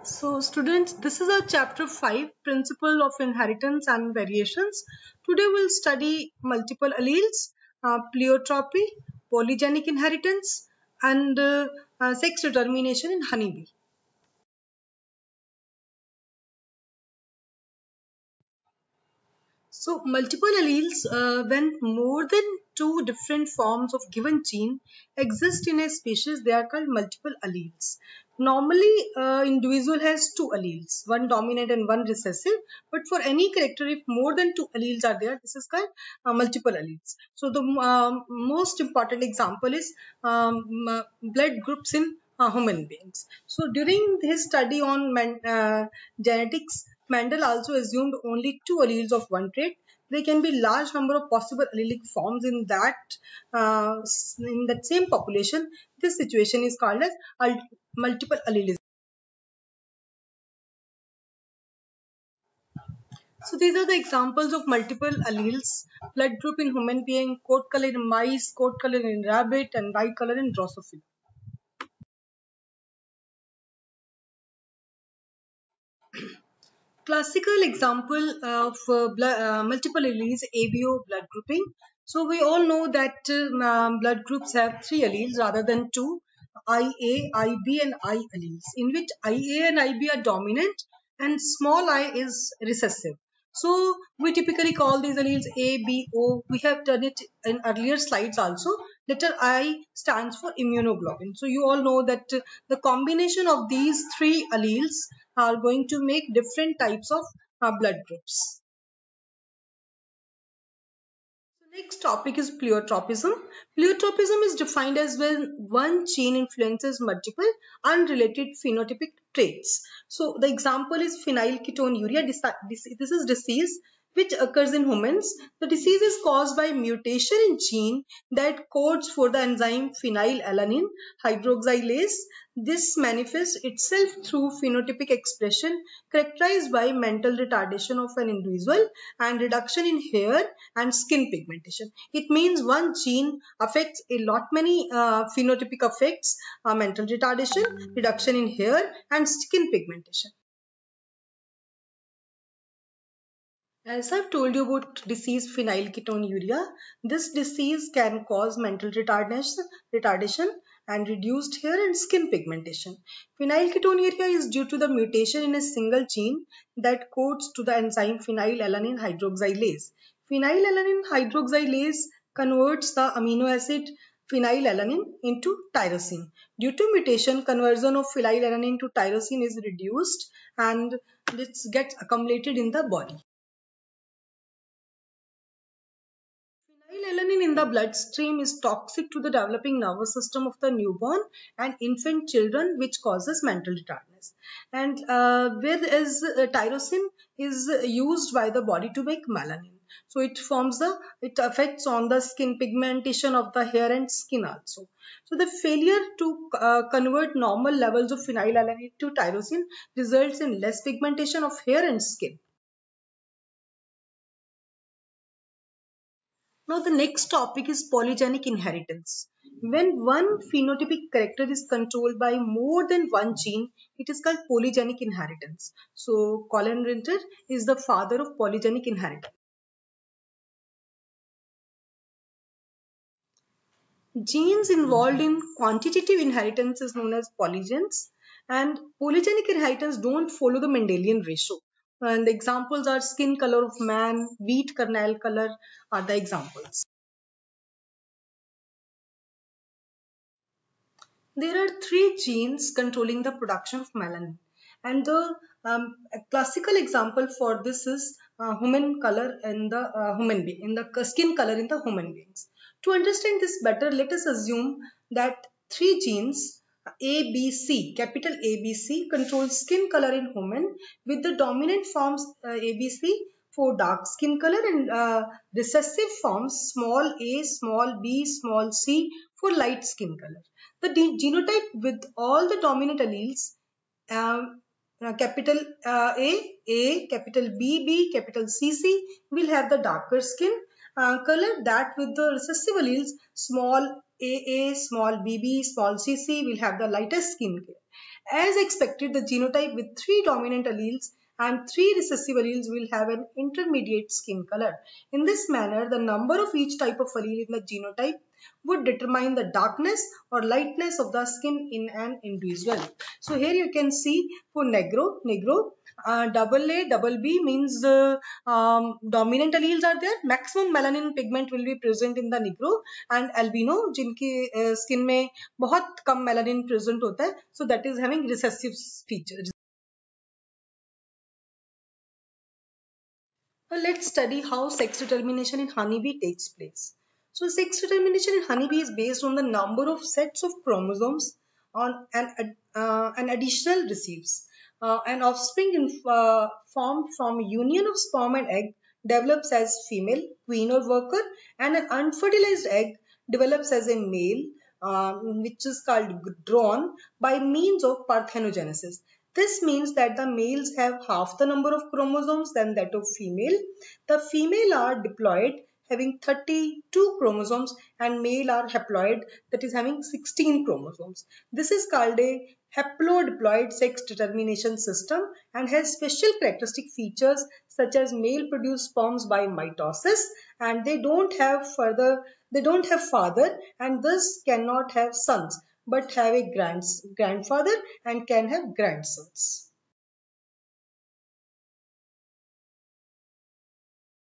So students, this is our chapter 5, Principle of Inheritance and Variations. Today we'll study multiple alleles, pleiotropy, polygenic inheritance and sex determination in honeybee. So multiple alleles, when more than two different forms of given gene exist in a species, they are called multiple alleles. Normally, individual has two alleles, one dominant and one recessive. But for any character, if more than two alleles are there, this is called multiple alleles. So the most important example is blood groups in human beings. So during his study on genetics, Mendel also assumed only two alleles of one trait. There can be large number of possible allelic forms in that same population. This situation is called as multiple allelism. So these are the examples of multiple alleles: blood group in human being, coat color in mice, coat color in rabbit, and eye color in Drosophila. Classical example of multiple alleles, ABO blood grouping. So we all know that blood groups have three alleles rather than two, IA, IB and I alleles, in which IA and IB are dominant and small I is recessive. So we typically call these alleles A, B, O. We have done it in earlier slides also. Letter I stands for immunoglobulin. So you all know that the combination of these three alleles are going to make different types of blood groups. The next topic is pleiotropism. Pleiotropism is defined as when one gene influences multiple unrelated phenotypic traits. So the example is phenylketonuria. This is disease which occurs in humans. The disease is caused by mutation in gene that codes for the enzyme phenylalanine hydroxylase. This manifests itself through phenotypic expression characterized by mental retardation of an individual and reduction in hair and skin pigmentation. It means one gene affects a lot many phenotypic effects, mental retardation, reduction in hair and skin pigmentation. As I've told you about disease phenylketonuria, this disease can cause mental retardation and reduced hair and skin pigmentation. Phenylketonuria is due to the mutation in a single gene that codes to the enzyme phenylalanine hydroxylase. Phenylalanine hydroxylase converts the amino acid phenylalanine into tyrosine. Due to mutation, conversion of phenylalanine to tyrosine is reduced and this gets accumulated in the body. Phenylalanine in the bloodstream is toxic to the developing nervous system of the newborn and infant children, which causes mental retardness. And whereas tyrosine is used by the body to make melanin. So it affects on the skin pigmentation of the hair and skin also. So the failure to convert normal levels of phenylalanine to tyrosine results in less pigmentation of hair and skin. Now the next topic is polygenic inheritance. When one phenotypic character is controlled by more than one gene, it is called polygenic inheritance. So Colin Rinter is the father of polygenic inheritance. Genes involved in quantitative inheritance is known as polygens, and polygenic inheritance don't follow the Mendelian ratio. And the examples are skin color of man, wheat kernel color are the examples. There are three genes controlling the production of melanin, and the a classical example for this is human color in the human being, in the skin color in the human beings. To understand this better, let us assume that three genes A, B, C, capital A, B, C, control skin color in human, with the dominant forms A, B, C for dark skin color and recessive forms small a, small b, small c for light skin color. The genotype with all the dominant alleles, capital A, capital B, B, capital C, C will have the darker skin color, that with the recessive alleles small AA, small bb, small cc will have the lightest skin care. As expected, the genotype with 3 dominant alleles and 3 recessive alleles will have an intermediate skin color. In this manner, the number of each type of allele in the genotype would determine the darkness or lightness of the skin in an individual. So here you can see for negro, double A, double B means dominant alleles are there. Maximum melanin pigment will be present in the negro, and albino जिनकी skin में बहुत कम melanin present होता है, so that is having recessive features. Now let's study how sex determination in honeybee takes place. So sex determination in honeybee is based on the number of sets of chromosomes on an additional receives. An offspring formed from a union of sperm and egg develops as female, queen or worker, and an unfertilized egg develops as a male, which is called drone by means of parthenogenesis. This means that the males have half the number of chromosomes than that of female. The female are diploid having 32 chromosomes and male are haploid that is having 16 chromosomes. This is called a haplodiploid sex determination system and has special characteristic features such as male produce sperms by mitosis, and they don't have father and thus cannot have sons but have a grandfather and can have grandsons.